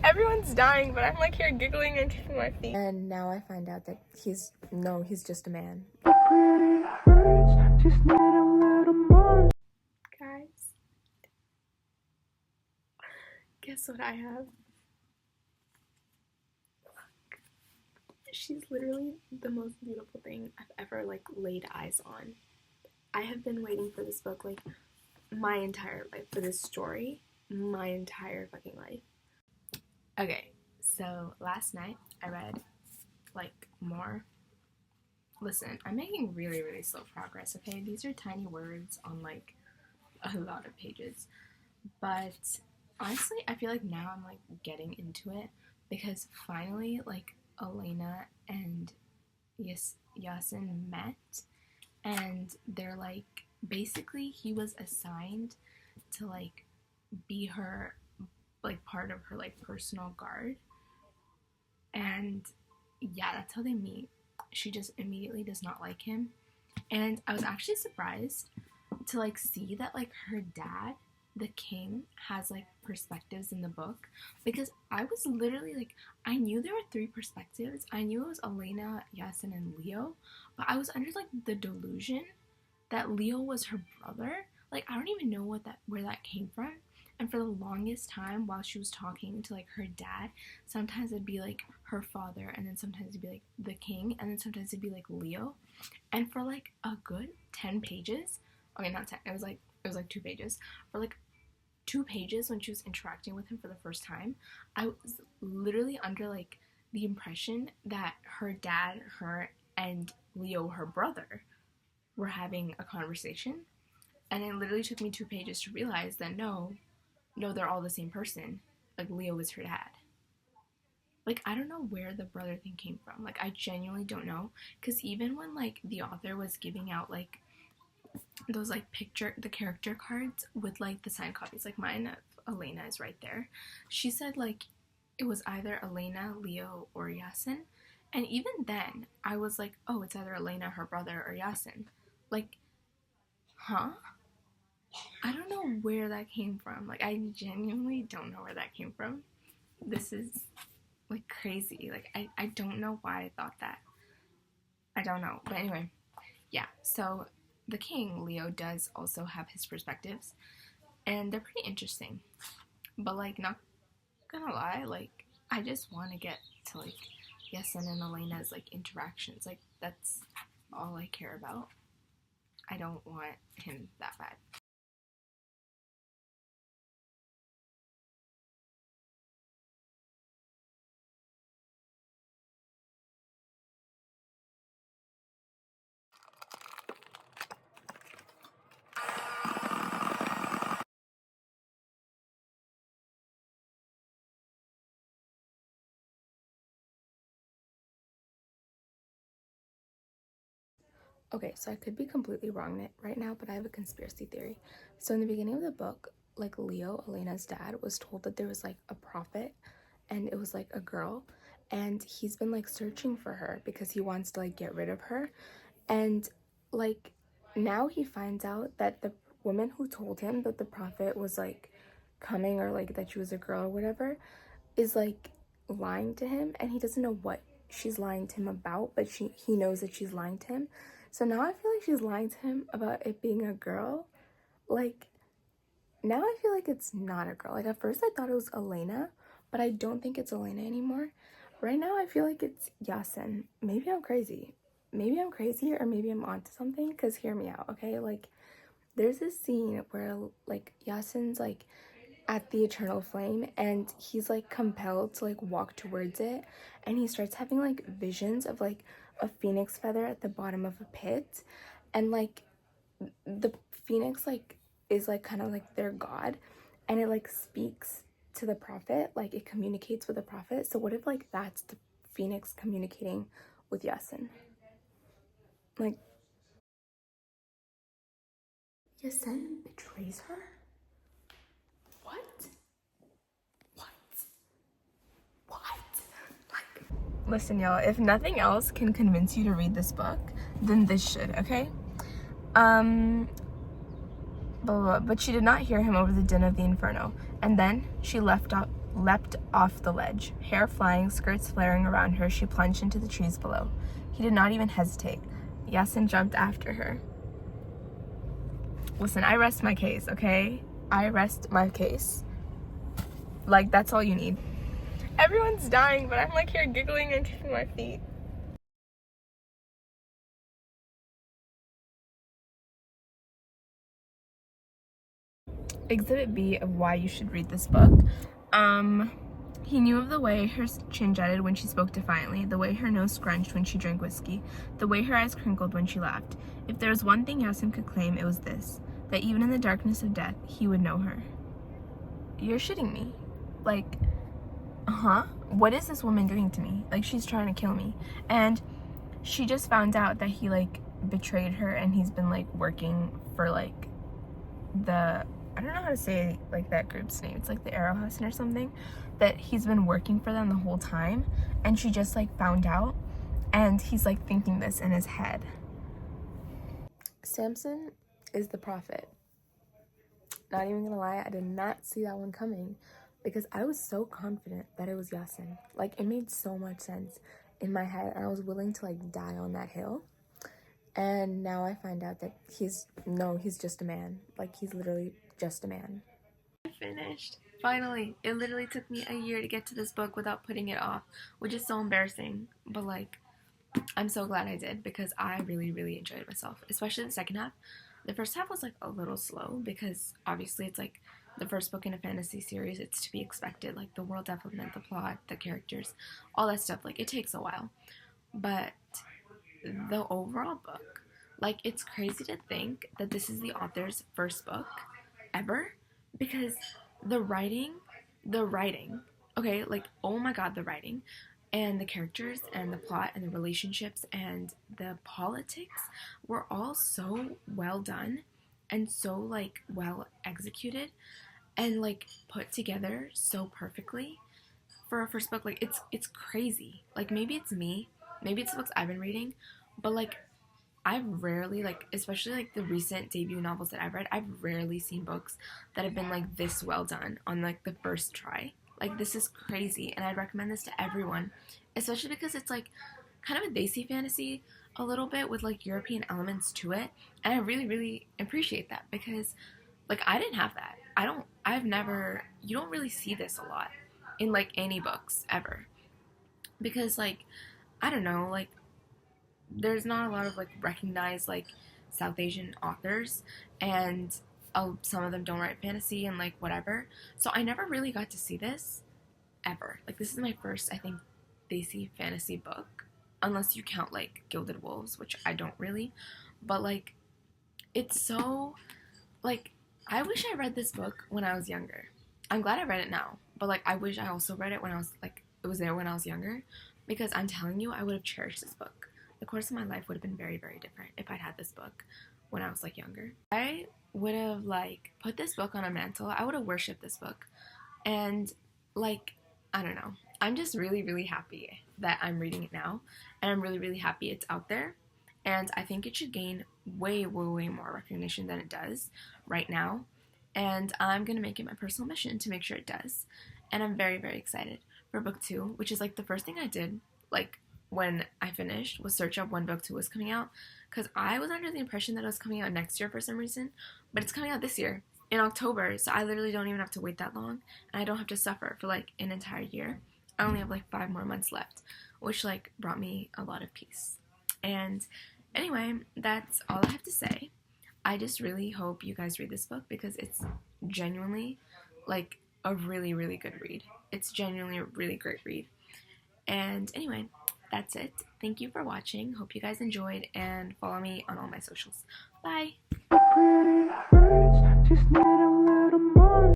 Everyone's dying, but I'm like here giggling and kicking my feet. And now I find out that he's just a man. Guys, guess what I have? Look. She's literally the most beautiful thing I've ever like laid eyes on. I have been waiting for this book like my entire life, for this story, my entire fucking life. Okay, so last night I read like more. Listen, I'm making really, really slow progress, okay? These are tiny words on like a lot of pages. But honestly, I feel like now I'm like getting into it because finally like Elena and Yasin met, and they're like, basically he was assigned to like be her like part of her like personal guard, and yeah, that's how they meet. She just immediately does not like him, and I was actually surprised to like see that like her dad, the king, has like perspectives in the book, because I was literally like, I knew there were 3 perspectives. I knew it was Elena, Yasin, and Leo, but I was under like the delusion that Leo was her brother. Like I don't even know where that came from. And for the longest time while she was talking to like her dad, sometimes it'd be like her father, and then sometimes it'd be like the king, and then sometimes it'd be like Leo. And for like a good 10 pages, okay, not 10, it was like 2 pages. For like 2 pages when she was interacting with him for the first time, I was literally under like the impression that her dad, her, and Leo, her brother, were having a conversation. And it literally took me 2 pages to realize that no, they're all the same person. Like Leo is her dad. Like I don't know where the brother thing came from. Like I genuinely don't know, because even when like the author was giving out like those like the character cards with like the signed copies, like mine of Elena is right there, she said like it was either Elena, Leo, or Yasin. And even then I was like, oh, it's either Elena, her brother, or Yasin. Like, huh? I don't know where that came from. Like I genuinely don't know where that came from. This is like crazy. Like I don't know why I thought that. I don't know. But anyway, yeah. So the king, Leo, does also have his perspectives, and they're pretty interesting. But like, not gonna lie, like I just want to get to like Yasin and Elena's like interactions. Like that's all I care about. I don't want him that bad. Okay, so I could be completely wrong right now, but I have a conspiracy theory. So in the beginning of the book, like Leo, Elena's dad, was told that there was like a prophet, and it was like a girl, and he's been like searching for her because he wants to like get rid of her. And like now he finds out that the woman who told him that the prophet was like coming, or like that she was a girl or whatever, is like lying to him, and he doesn't know what she's lying to him about, but he knows that she's lying to him. So now I feel like she's lying to him about it being a girl. Like now I feel like it's not a girl. Like at first I thought it was Elena, but I don't think it's Elena anymore. Right now I feel like it's Yasin. Maybe I'm crazy. Maybe I'm crazy, or maybe I'm onto something, because hear me out, okay? Like there's this scene where like Yasin's like at the eternal flame, and he's like compelled to like walk towards it, and he starts having like visions of like a phoenix feather at the bottom of a pit, and like the phoenix like is like kind of like their god, and it like speaks to the prophet, like it communicates with the prophet. So what if like that's the phoenix communicating with Yasin? Like Yasin betrays her? What? Listen, y'all, if nothing else can convince you to read this book, then this should, okay? Blah, blah, blah. But she did not hear him over the din of the inferno. And then she leapt leapt off the ledge. Hair flying, skirts flaring around her, she plunged into the trees below. He did not even hesitate. Yasin jumped after her. Listen, I rest my case, okay? I rest my case. Like, that's all you need. Everyone's dying, but I'm like here giggling and kicking my feet. Exhibit B of why you should read this book. He knew of the way her chin jutted when she spoke defiantly, the way her nose scrunched when she drank whiskey, the way her eyes crinkled when she laughed. If there was one thing Yasin could claim, it was this, that even in the darkness of death, he would know her. You're shitting me. Like, what is this woman doing to me? Like, she's trying to kill me. And she just found out that he, like, betrayed her, and he's been, like, working for, like, I don't know how to say, like, that group's name. It's, like, the Arrow Husband or something. That he's been working for them the whole time. And she just, like, found out. And he's, like, thinking this in his head. Samson is the prophet. Not even gonna lie, I did not see that one coming. Because I was so confident that it was Yasin. Like, it made so much sense in my head. And I was willing to, like, die on that hill. And now I find out that he's just a man. Like, he's literally just a man. I finished. Finally. It literally took me a year to get to this book without putting it off, which is so embarrassing. But, like, I'm so glad I did because I really, really enjoyed myself, especially the second half. The first half was, like, a little slow because, obviously, it's, like, the first book in a fantasy series. It's to be expected. Like, the world development, the plot, the characters, all that stuff. Like, it takes a while. But the overall book, like, it's crazy to think that this is the author's first book ever, because the writing, okay, like, oh my god, the writing and the characters and the plot and the relationships and the politics were all so well done and so, like, well executed and, like, put together so perfectly for a first book. Like, it's crazy. Like, maybe it's me, maybe it's the books I've been reading, but, like, I've rarely, like, especially, like, the recent debut novels that I've read, I've rarely seen books that have been, like, this well done on, like, the first try. Like, this is crazy, and I'd recommend this to everyone, especially because it's, like, kind of a desi fantasy a little bit with, like, European elements to it, and I really, really appreciate that because, like, I didn't have that. You don't really see this a lot in, like, any books ever because, like, I don't know, like, there's not a lot of, like, recognized, like, South Asian authors, and some of them don't write fantasy and, like, whatever. So I never really got to see this ever. Like, this is my first, I think, desi fantasy book, unless you count, like, Gilded Wolves, which I don't really. But, like, it's so, like, I wish I read this book when I was younger. I'm glad I read it now, but, like, I wish I also read it when I was, like, it was there when I was younger, because I'm telling you, I would have cherished this book. The course of my life would have been very, very different if I'd had this book when I was, like, younger. I would have, like, put this book on a mantle. I would have worshipped this book. And, like, I don't know. I'm just really, really happy that I'm reading it now. And I'm really, really happy it's out there. And I think it should gain way, way, way more recognition than it does right now. And I'm going to make it my personal mission to make sure it does. And I'm very, very excited for book 2, which is, like, the first thing I did, like, when I finished, was search up when book 2 was coming out, because I was under the impression that it was coming out next year for some reason, but it's coming out this year, in October, so I literally don't even have to wait that long, and I don't have to suffer for, like, an entire year. I only have, like, 5 more months left, which, like, brought me a lot of peace. And anyway, that's all I have to say. I just really hope you guys read this book, because it's genuinely, like, a really, really good read. It's genuinely a really great read. And anyway, that's it. Thank you for watching. Hope you guys enjoyed, and follow me on all my socials. Bye!